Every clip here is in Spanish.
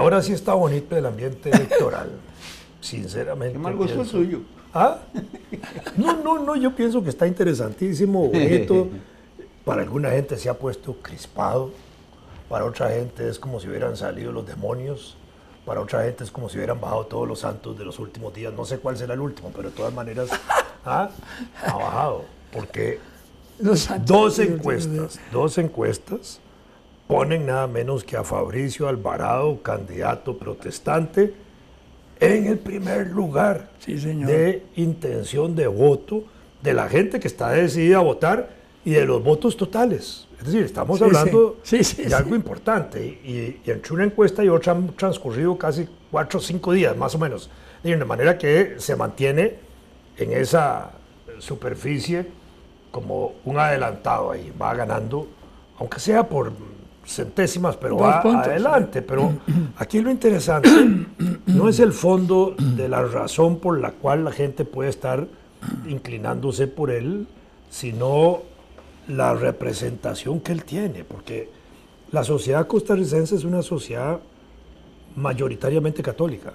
ahora sí está bonito el ambiente electoral, sinceramente. Qué mal gusto el suyo. ¿Ah? No, yo pienso que está interesantísimo, bonito. Para alguna gente se ha puesto crispado, para otra gente es como si hubieran salido los demonios, para otra gente es como si hubieran bajado todos los santos de los últimos días. No sé cuál será el último, pero de todas maneras ha bajado, porque dos encuestas ponen nada menos que a Fabricio Alvarado, candidato protestante, en el primer lugar de intención de voto de la gente que está decidida a votar y de los votos totales. Es decir, estamos hablando de algo importante. Y entre una encuesta y otra han transcurrido casi 4 o 5 días, más o menos. De manera que se mantiene en esa superficie como un adelantado ahí. Va ganando, aunque sea por centésimas, pero va adelante. Pero aquí lo interesante no es el fondo de la razón por la cual la gente puede estar inclinándose por él, sino la representación que él tiene, porque la sociedad costarricense es una sociedad mayoritariamente católica.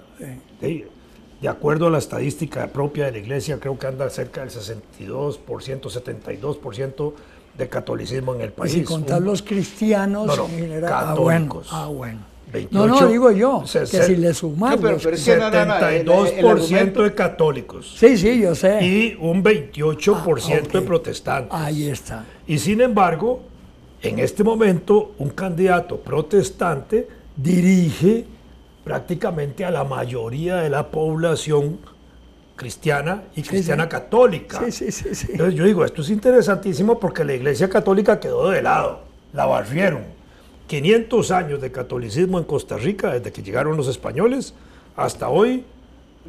De acuerdo a la estadística propia de la Iglesia, creo que anda cerca del 62%, 72% de catolicismo en el país. Y sin contar los cristianos en general. Católicos. Bueno. 28, no, digo yo, que si le sumamos... pero 72% de católicos. Sí, yo sé. Y un 28% de protestantes. Ahí está. Y sin embargo, en este momento, un candidato protestante dirige prácticamente a la mayoría de la población cristiana y cristiana católica. Entonces yo digo, esto es interesantísimo porque la Iglesia Católica quedó de lado, la barrieron. 500 años de catolicismo en Costa Rica, desde que llegaron los españoles, hasta hoy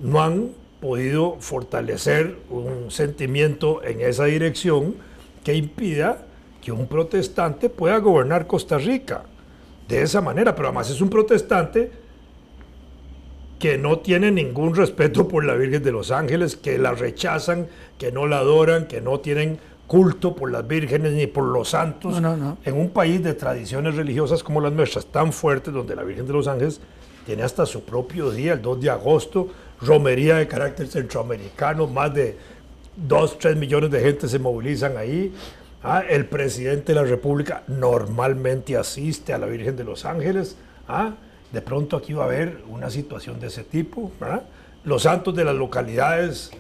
no han podido fortalecer un sentimiento en esa dirección que impida que un protestante pueda gobernar Costa Rica de esa manera, pero además es un protestante que no tiene ningún respeto por la Virgen de los Ángeles, que la rechazan, que no la adoran, que no tienen culto por las vírgenes ni por los santos. No. En un país de tradiciones religiosas como las nuestras, tan fuertes, donde la Virgen de los Ángeles tiene hasta su propio día, el 2 de agosto, romería de carácter centroamericano, más de 2-3 millones de gente se movilizan ahí. El presidente de la República normalmente asiste a la Virgen de los Ángeles. De pronto aquí va a haber una situación de ese tipo, ¿verdad? Los santos de las localidades,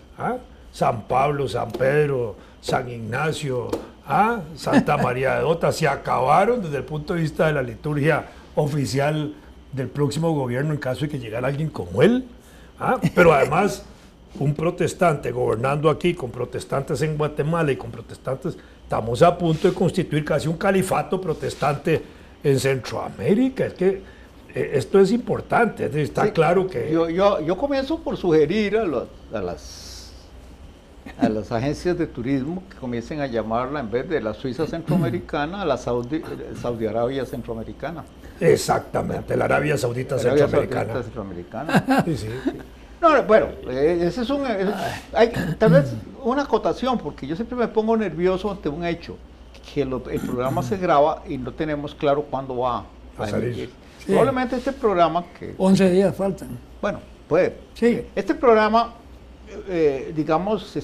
San Pablo, San Pedro, San Ignacio, Santa María de Dota, se acabaron desde el punto de vista de la liturgia oficial del próximo gobierno en caso de que llegara alguien como él. Pero además, un protestante gobernando aquí, con protestantes en Guatemala y con protestantes, estamos a punto de constituir casi un califato protestante en Centroamérica. Es que esto es importante, está claro que... Yo comienzo por sugerir a las agencias de turismo que comiencen a llamarla, en vez de la Suiza centroamericana, a la Saudi Arabia centroamericana. Exactamente, la Arabia Saudita centroamericana. Sí. No, bueno, ese es hay tal vez una acotación, porque yo siempre me pongo nervioso ante un hecho, que el programa se graba y no tenemos claro cuándo va a salir. Probablemente este programa que... 11 días faltan. Bueno, puede. Sí. Este programa, digamos,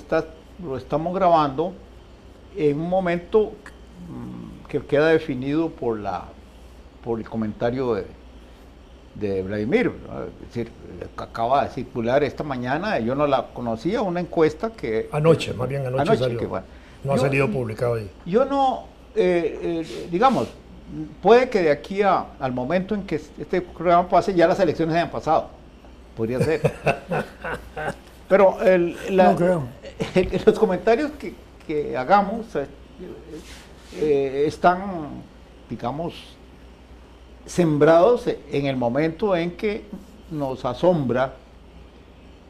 lo estamos grabando en un momento que queda definido por el comentario de Vladimir, ¿no? Es decir, acaba de circular esta mañana, yo no la conocía, una encuesta que... Anoche salió. Que, bueno, no ha salido publicado ahí. Yo no, digamos, puede que de aquí al momento en que este programa pase, ya las elecciones hayan pasado. Podría ser. Pero no creo. Los comentarios que hagamos están, digamos, sembrados en el momento en que nos asombra,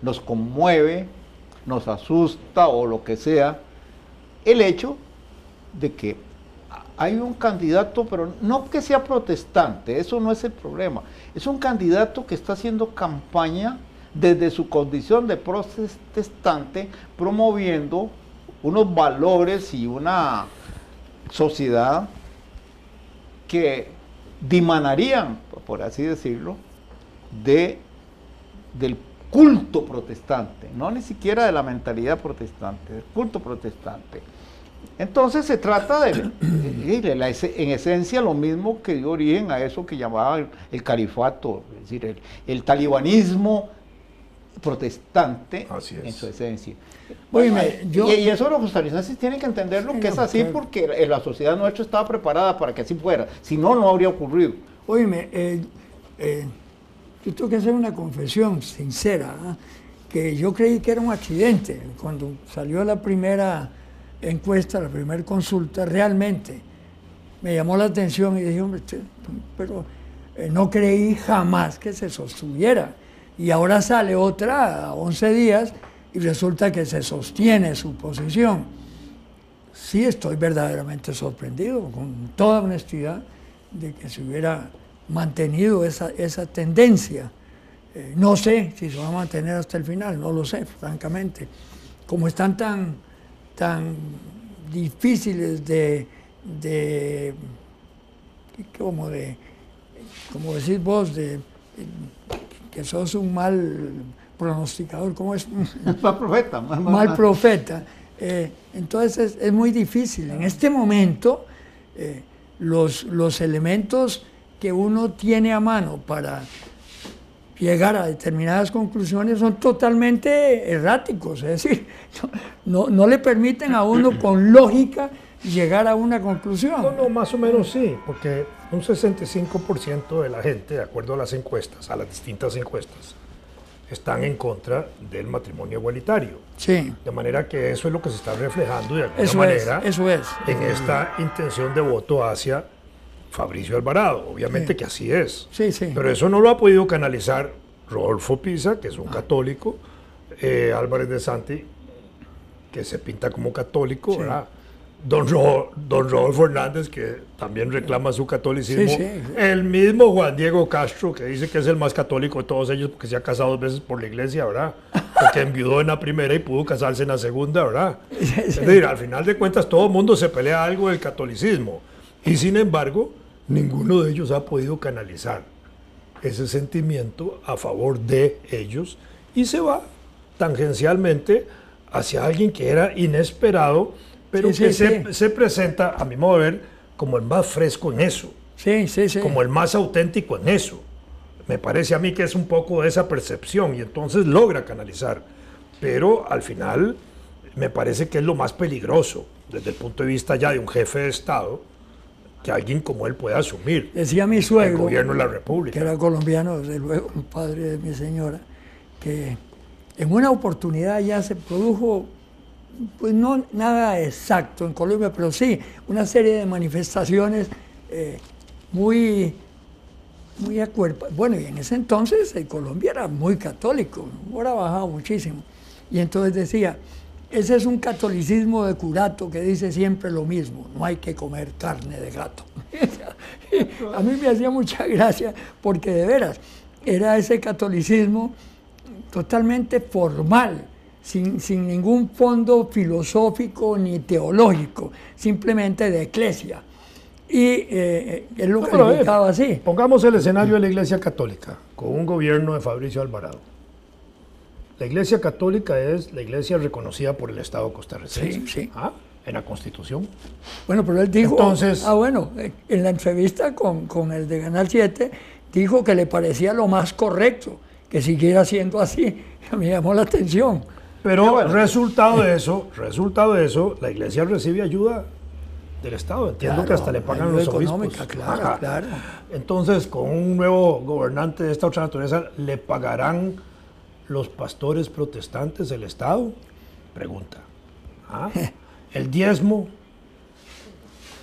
nos conmueve, nos asusta o lo que sea, el hecho de que hay un candidato, pero no que sea protestante, eso no es el problema, es un candidato que está haciendo campaña desde su condición de protestante, promoviendo unos valores y una sociedad que dimanarían, por así decirlo, del culto protestante, no ni siquiera de la mentalidad protestante, del culto protestante. Entonces se trata en esencia lo mismo que dio origen a eso que llamaban el califato, es decir, el talibanismo protestante en su esencia. Óyeme, y eso los costarricenses tienen que entenderlo, que es así, porque la sociedad nuestra estaba preparada para que así fuera, si no, no habría ocurrido. Óyeme, yo tengo que hacer una confesión sincera, que yo creí que era un accidente. Cuando salió la primera encuesta, la primera consulta, realmente me llamó la atención y dije, hombre, pero no creí jamás que se sostuviera. Y ahora sale otra a 11 días y resulta que se sostiene su posición. Sí, estoy verdaderamente sorprendido, con toda honestidad, de que se hubiera mantenido esa tendencia. No sé si se va a mantener hasta el final, no lo sé, francamente. Como están tan difíciles como decís vos, que sos un mal pronosticador, ¿cómo es? Mal profeta. Mal profeta. Entonces es muy difícil. En este momento, los elementos que uno tiene a mano para llegar a determinadas conclusiones son totalmente erráticos, es decir, no le permiten a uno con lógica llegar a una conclusión. No, más o menos sí, porque un 65% de la gente, de acuerdo a las encuestas, a las distintas encuestas, están en contra del matrimonio igualitario. Sí. De manera que eso es lo que se está reflejando de alguna manera en esta intención de voto hacia Fabricio Alvarado. Obviamente que así es. Sí, sí. Pero eso no lo ha podido canalizar Rodolfo Pisa, que es un católico, Álvarez de Santi, que se pinta como católico, sí. ¿Verdad? Don Rodolfo Hernández, que también reclama su catolicismo. Sí. El mismo Juan Diego Castro, que dice que es el más católico de todos ellos porque se ha casado 2 veces por la iglesia, ¿verdad? Porque enviudó en la primera y pudo casarse en la segunda, ¿verdad? Sí. Es decir, al final de cuentas todo el mundo se pelea algo del catolicismo. Y sin embargo, ninguno de ellos ha podido canalizar ese sentimiento a favor de ellos y se va tangencialmente hacia alguien que era inesperado, pero que se presenta, a mi modo de ver, como el más fresco en eso, como el más auténtico en eso. Me parece a mí que es un poco de esa percepción y entonces logra canalizar, pero al final me parece que es lo más peligroso desde el punto de vista ya de un jefe de Estado, que alguien como él pueda asumir. Decía mi suegro, el gobierno de la República, que era colombiano, desde luego, el padre de mi señora, que en una oportunidad ya se produjo, pues no nada exacto en Colombia, pero sí una serie de manifestaciones muy acuerpadas. Bueno, y en ese entonces Colombia era muy católico, ahora ha bajado muchísimo. Y entonces decía, ese es un catolicismo de curato que dice siempre lo mismo, no hay que comer carne de gato. A mí me hacía mucha gracia porque de veras era ese catolicismo totalmente formal, sin ningún fondo filosófico ni teológico, simplemente de eclesia. Y él lo calificaba así. Pongamos el escenario de la Iglesia Católica, con un gobierno de Fabricio Alvarado. La Iglesia Católica es la iglesia reconocida por el Estado costarricense. Sí. En la Constitución. Bueno, pero él dijo, entonces, en la entrevista con el de Canal 7, dijo que le parecía lo más correcto, que siguiera siendo así. Me llamó la atención. Pero bueno, resultado de eso, la iglesia recibe ayuda del Estado. Entiendo que hasta le pagan los obispos. Claro. Entonces, con un nuevo gobernante de esta otra naturaleza, ¿le pagarán los pastores protestantes del Estado? Pregunta. El diezmo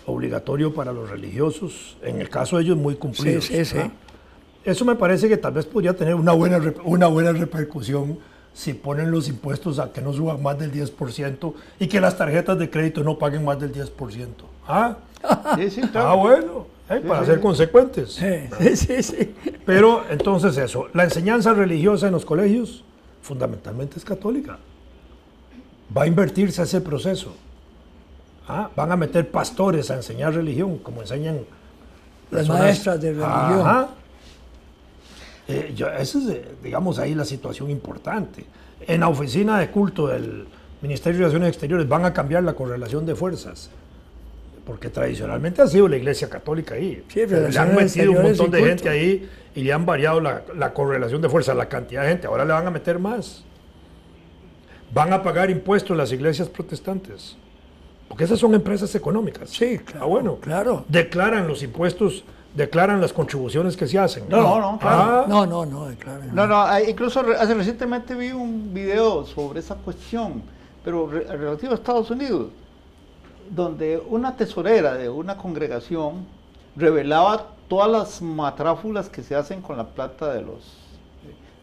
obligatorio para los religiosos, en el caso de ellos muy cumplido. Sí. Eso me parece que tal vez podría tener una buena repercusión si ponen los impuestos a que no suban más del 10% y que las tarjetas de crédito no paguen más del 10%. Bueno, para ser consecuentes. Sí. Pero entonces eso, la enseñanza religiosa en los colegios fundamentalmente es católica. Va a invertirse ese proceso. Van a meter pastores a enseñar religión, como enseñan las maestras de religión. Esa es, digamos, ahí la situación importante. En la oficina de culto del Ministerio de Relaciones Exteriores van a cambiar la correlación de fuerzas, porque tradicionalmente ha sido la Iglesia Católica ahí. Sí, le han metido un montón de culto. gente ahí y le han variado la correlación de fuerzas, la cantidad de gente. Ahora le van a meter más. Van a pagar impuestos las iglesias protestantes, porque esas son empresas económicas. Sí, claro. Bueno, claro. declaran los impuestos, declaran las contribuciones que se hacen. No, claro. Claro. Incluso hace recientemente vi un video sobre esa cuestión, pero relativo a Estados Unidos, donde una tesorera de una congregación revelaba todas las matráfulas que se hacen con la plata de los...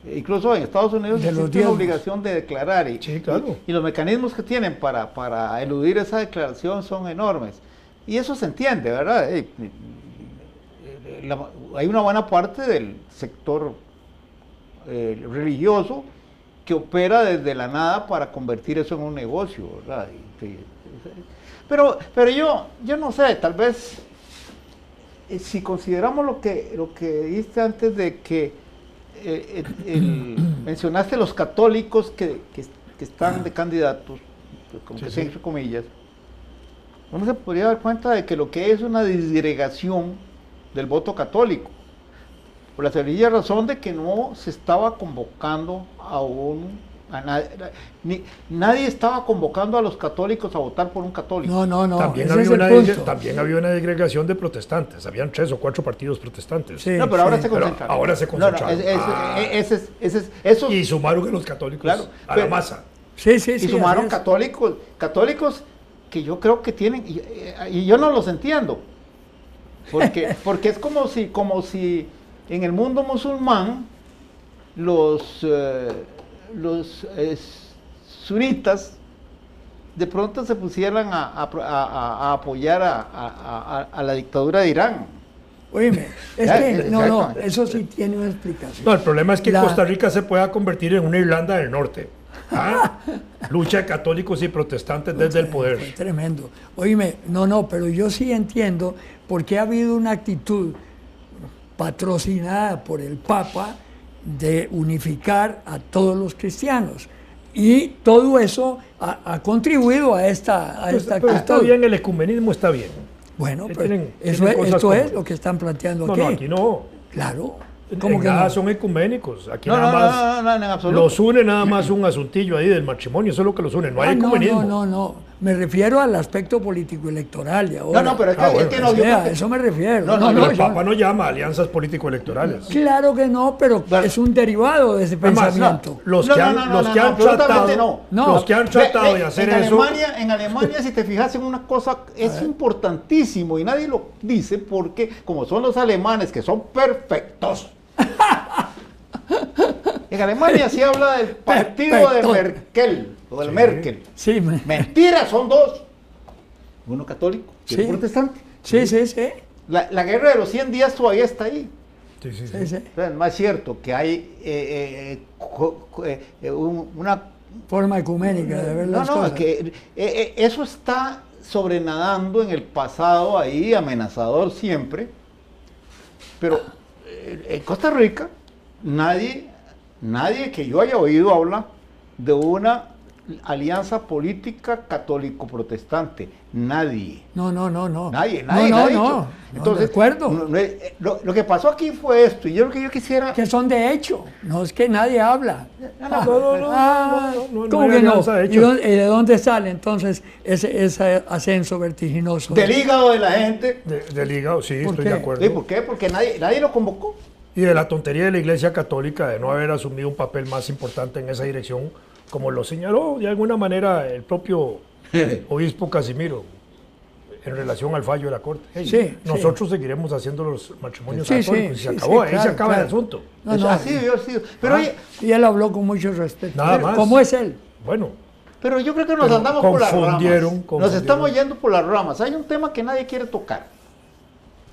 Incluso en Estados Unidos existe una obligación de declarar sí, claro. y los mecanismos que tienen para eludir esa declaración son enormes. Y eso se entiende, ¿verdad? Hay una buena parte del sector religioso que opera desde la nada para convertir eso en un negocio, ¿verdad? Pero yo no sé, tal vez si consideramos lo que dijiste antes de que mencionaste los católicos que están de candidatos, como que entre comillas, uno se podría dar cuenta de que lo que es una disgregación del voto católico, por la sencilla razón de que no se estaba convocando nadie estaba convocando a los católicos a votar por un católico. No. También había una disgregación de protestantes. Habían 3 o 4 partidos protestantes. Sí, no, pero ahora se concentraron. Pero ahora se concentraron. Eso, y sumaron a los católicos a la masa. Sí. Y sumaron católicos que yo creo que tienen, y yo no los entiendo. Porque es como si en el mundo musulmán los sunitas de pronto se pusieran a apoyar a la dictadura de Irán. Oíme, eso sí tiene una explicación. No, el problema es que Costa Rica se pueda convertir en una Irlanda del Norte. Lucha de católicos y protestantes desde el poder. Fue tremendo. Oíme, pero yo sí entiendo por qué ha habido una actitud patrocinada por el Papa de unificar a todos los cristianos. Y todo eso ha contribuido a esta actitud. Está bien, el ecumenismo está bien. Bueno, pues esto es lo que están planteando aquí. No, aquí no. Claro. ¿Cómo que nada son ecuménicos? Aquí no, nada más en absoluto. los une nada más un asuntillo ahí del matrimonio, eso es lo que los une, no hay ecumenismo. No, me refiero al aspecto político-electoral de ahora. No, pero es que no... A eso me refiero. El Papa no llama alianzas político-electorales. Claro que no, pero es un derivado de ese pensamiento. Los que han tratado de hacer eso... En Alemania, si te fijas en una cosa, es importantísimo y nadie lo dice porque, como son los alemanes, que son perfectos, en Alemania se habla del partido de Merkel, o del Merkel. Sí, mentira, son dos. Uno católico y otro protestante. Sí. La guerra de los 100 días todavía está ahí. Sí. No es cierto que hay una forma ecuménica de ver las cosas. Que eso está sobrenadando en el pasado ahí, amenazador siempre. Pero en Costa Rica nadie que yo haya oído habla de una alianza política católico-protestante. Nadie. No. Nadie ha dicho. Entonces, de acuerdo. Lo que pasó aquí fue esto, y yo lo que yo quisiera... Que son de hecho, no es que nadie habla. No, ¿Cómo que no? ¿Y de dónde sale entonces ese ascenso vertiginoso? Del hígado de la gente. Del hígado, sí, estoy de acuerdo. ¿Sí? ¿Por qué? Porque nadie lo convocó. Y de la tontería de la Iglesia Católica de no haber asumido un papel más importante en esa dirección, como lo señaló de alguna manera el propio obispo Casimiro en relación al fallo de la Corte. Nosotros seguiremos haciendo los matrimonios católicos y se acabó, ahí se acaba el asunto. Así debió haber sido. Pero y él habló con mucho respeto. Nada más. ¿Cómo es él? Bueno. Pero yo creo que nos andamos por las ramas. Nos estamos yendo por las ramas. Hay un tema que nadie quiere tocar.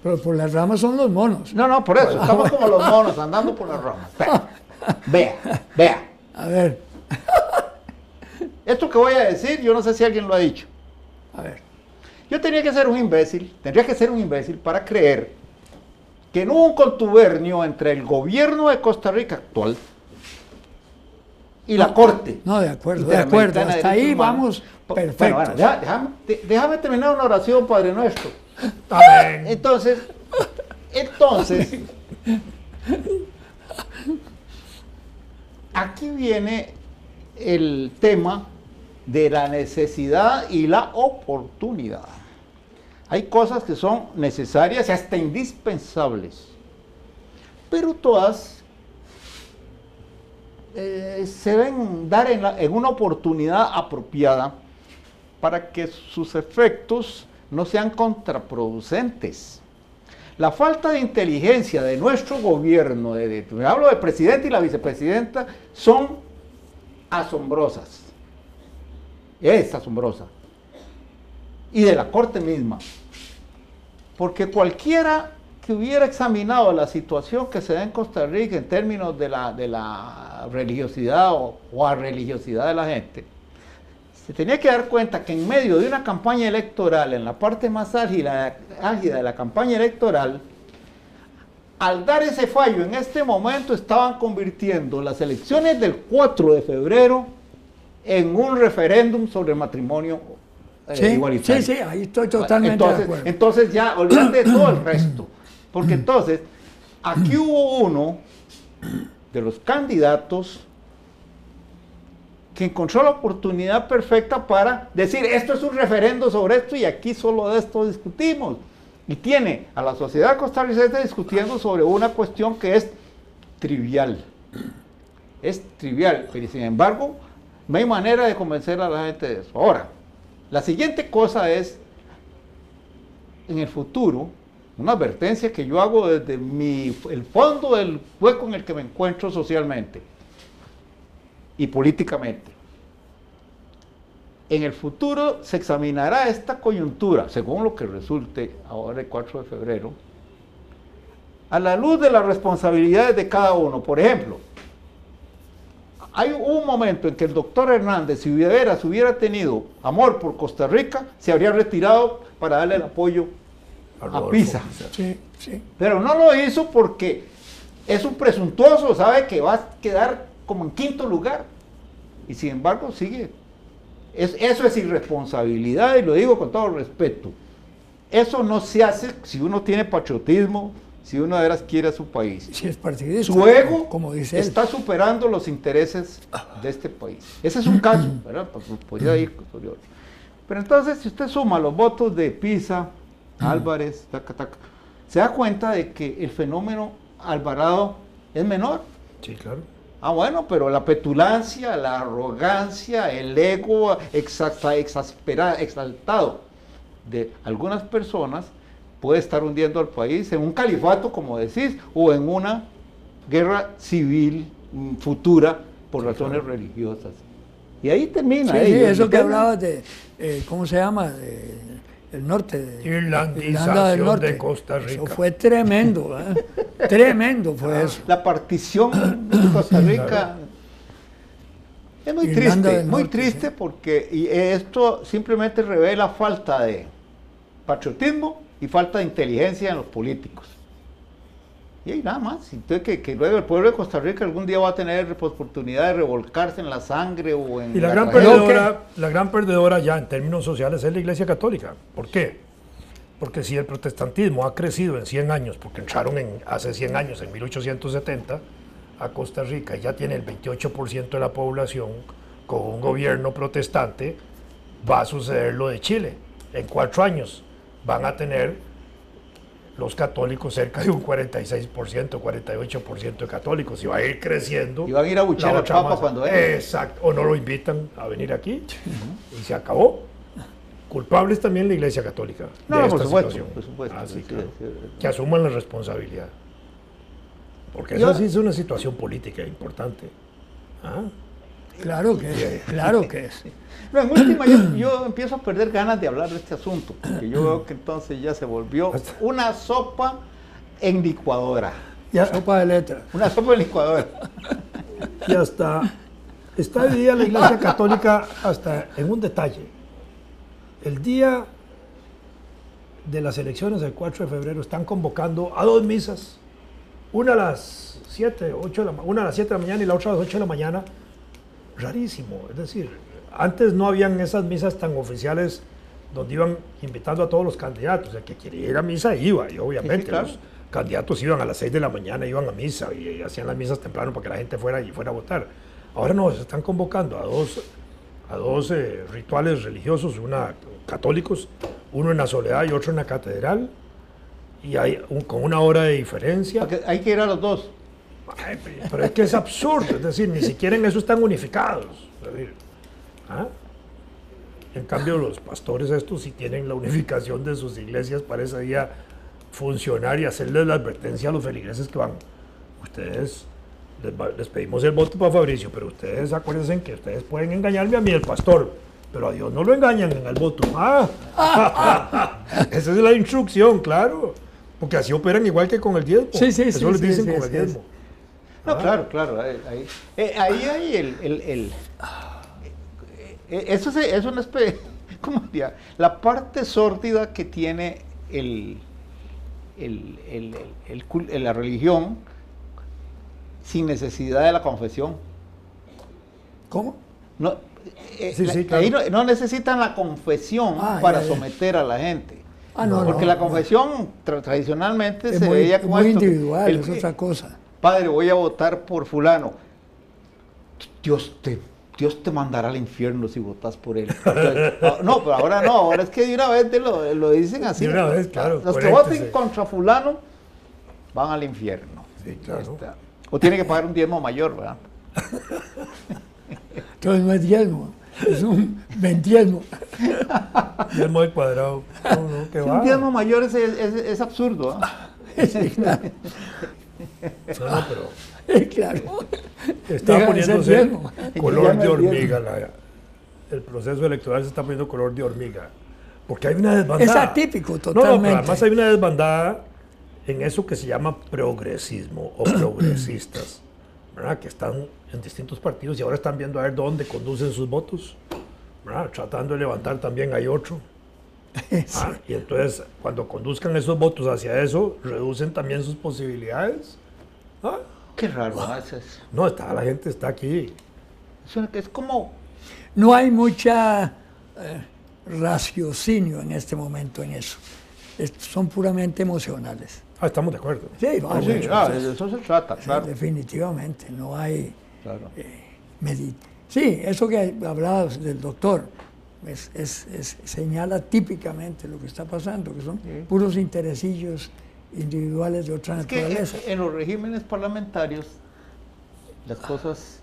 Pero por las ramas son los monos. No, por eso. Estamos como los monos, andando por las ramas. Vea. A ver. Esto que voy a decir, yo no sé si alguien lo ha dicho. A ver. Yo tendría que ser un imbécil para creer que no hubo un contubernio entre el gobierno de Costa Rica actual y la Corte. No, de acuerdo. Hasta ahí vamos perfecto. Bueno, déjame terminar una oración, Padre Nuestro. Amén. Entonces, aquí viene el tema de la necesidad y la oportunidad. Hay cosas que son necesarias y hasta indispensables, pero todas se deben dar en una oportunidad apropiada para que sus efectos no sean contraproducentes. La falta de inteligencia de nuestro gobierno, me hablo del presidente y la vicepresidenta, son asombrosas. Es asombrosa. Y de la Corte misma. Porque cualquiera que hubiera examinado la situación que se da en Costa Rica en términos de la religiosidad o arreligiosidad de la gente, se tenía que dar cuenta que en medio de una campaña electoral, en la parte más álgida de la campaña electoral, al dar ese fallo en este momento estaban convirtiendo las elecciones del 4 de febrero en un referéndum sobre matrimonio igualitario. Sí, ahí estoy totalmente de acuerdo. Entonces ya olvídate de todo el resto, porque entonces aquí hubo uno de los candidatos que encontró la oportunidad perfecta para decir, esto es un referendo sobre esto y aquí solo de esto discutimos. Y tiene a la sociedad costarricense discutiendo sobre una cuestión que es trivial. Es trivial, pero sin embargo, no hay manera de convencer a la gente de eso. Ahora, la siguiente cosa es, en el futuro, una advertencia que yo hago desde el fondo del hueco en el que me encuentro socialmente y políticamente. En el futuro se examinará esta coyuntura, según lo que resulte ahora el 4 de febrero, a la luz de las responsabilidades de cada uno. Por ejemplo, hay un momento en que el doctor Hernández, si hubiera tenido amor por Costa Rica, se habría retirado para darle el apoyo a Pisa. Sí. Pero no lo hizo porque es un presuntuoso, sabe que va a quedar como en quinto lugar. Y sin embargo sigue. Eso es irresponsabilidad y lo digo con todo respeto. Eso no se hace si uno tiene patriotismo, si uno de veras quiere a su país. Si es partidista, su ego, como dice él, está superando los intereses de este país. Ese es un caso, ¿verdad? Pues podría ir sobre otro. Pero entonces, si usted suma los votos de Pisa, Álvarez, se da cuenta de que el fenómeno Alvarado es menor. Sí, claro. Ah, bueno, pero la petulancia, la arrogancia, el ego exaltado de algunas personas puede estar hundiendo al país en un califato, como decís, o en una guerra civil futura por razones religiosas. Y ahí termina. Sí, eso que hablabas de, ¿cómo se llama? El norte, de Irlandización del norte. de Costa Rica. Eso fue tremendo, tremendo fue eso. La partición de Costa Rica es muy triste, porque esto simplemente revela falta de patriotismo y falta de inteligencia en los políticos. Y ahí nada más. Entonces que luego el pueblo de Costa Rica algún día va a tener oportunidad de revolcarse en la sangre o en y la gran perdedora ya en términos sociales es la Iglesia Católica. ¿Por qué? Porque si el protestantismo ha crecido en 100 años, porque entraron hace 100 años, en 1870, a Costa Rica y ya tiene el 28% de la población con un gobierno protestante, va a suceder lo de Chile. En 4 años van a tener los católicos cerca de un 46%, 48% de católicos, y va a ir creciendo. Y van a ir a buchar al Papa cuando venga. Exacto, o no lo invitan a venir aquí, y se acabó. Culpables también la Iglesia Católica de esta situación. Por supuesto. Así, claro. Que asuman la responsabilidad. Porque eso sí es una situación política importante. ¿Ah? Claro que es. No, en última, yo empiezo a perder ganas de hablar de este asunto, porque yo veo que entonces ya se volvió una sopa en licuadora. Sopa de letras. Una sopa en licuadora. Y hasta está dividida la Iglesia Católica hasta en un detalle. El día de las elecciones del 4 de febrero están convocando a 2 misas, una a las 7, 8 de la, una a las 7 de la mañana y la otra a las 8 de la mañana. Rarísimo, es decir, antes no habían esas misas tan oficiales donde iban invitando a todos los candidatos. El que quería ir a misa iba, y obviamente claro. los candidatos iban a las 6 de la mañana, iban a misa y hacían las misas temprano para que la gente fuera a votar. Ahora no, se están convocando a dos rituales religiosos, una católicos, uno en la Soledad y otro en la catedral, y con una hora de diferencia. Porque hay que ir a los dos. Ay, pero es que es absurdo, es decir, ni siquiera en eso están unificados. Es decir, ¿ah? En cambio, los pastores estos sí tienen la unificación de sus iglesias para ese día funcionar y hacerles la advertencia a los feligreses que van. Ustedes, les pedimos el voto para Fabricio, pero ustedes acuérdense que ustedes pueden engañarme a mí, el pastor, pero a Dios no lo engañan en el voto. Esa es la instrucción, claro, porque así operan igual que con el diezmo. Sí, eso les dicen sí, con el diezmo. No, claro. Ahí hay eso es una especie, ¿cómo diría? La parte sórdida que tiene la religión sin necesidad de la confesión. ¿Cómo? No, Sí, claro. ahí no necesitan la confesión para someter a la gente. Porque la confesión tradicionalmente es se muy, veía como muy esto. individual, es otra cosa. Padre, voy a votar por fulano. Dios te mandará al infierno si votas por él. Entonces, no, pero ahora no, ahora es que de una vez lo dicen así. De una vez, claro. Los que voten contra fulano van al infierno. Sí, claro. O tiene que pagar un diezmo mayor, ¿verdad? Entonces no es diezmo, es un ventiezmo. Diezmo al cuadrado. No, ¿qué va? Un diezmo mayor es absurdo. Sí, claro. No, pero Claro. está Deja de ser poniéndose diezmo. color Ya de no es hormiga. El proceso electoral se está poniendo color de hormiga. Porque hay una desbandada. Es atípico No, totalmente. pero además hay una desbandada en eso que se llama progresismo o progresistas, ¿verdad? Que están en distintos partidos y ahora están viendo a ver dónde conducen sus votos, ¿verdad? Tratando de levantar también hay otro. Sí. Y entonces, cuando conduzcan esos votos hacia eso, reducen también sus posibilidades. ¿Ah? Qué raro, No, la gente está aquí. es como... No hay mucha raciocinio en este momento en eso. Son puramente emocionales. Estamos de acuerdo. Sí, eso se trata, claro. Definitivamente, no hay... Claro. Sí, eso que hablabas del doctor, señala típicamente lo que está pasando, que son puros interesillos individuales de otra naturaleza. En los regímenes parlamentarios las cosas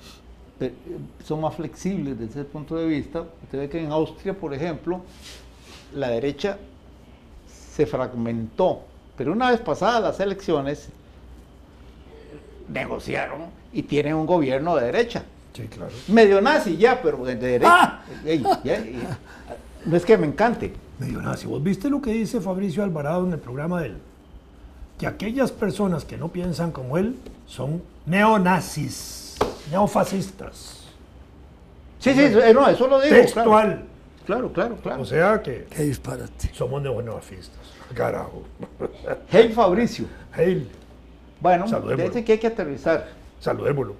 son más flexibles desde ese punto de vista. Usted ve que en Austria, por ejemplo, la derecha se fragmentó, pero una vez pasadas las elecciones negociaron y tienen un gobierno de derecha. Sí, claro. Medio nazi ya, pero de derecha. No es que me encante. Medio nazi. ¿Vos viste lo que dice Fabricio Alvarado en el programa de él? Que aquellas personas que no piensan como él son neonazis, neofascistas. Sí, no, eso lo digo. Textual. Claro. O sea que Qué disparate. somos neonazistas. Carajo. Hey, Fabricio. Hey, Bueno, saludémoslo. dice que hay que aterrizar. Saludémoslo.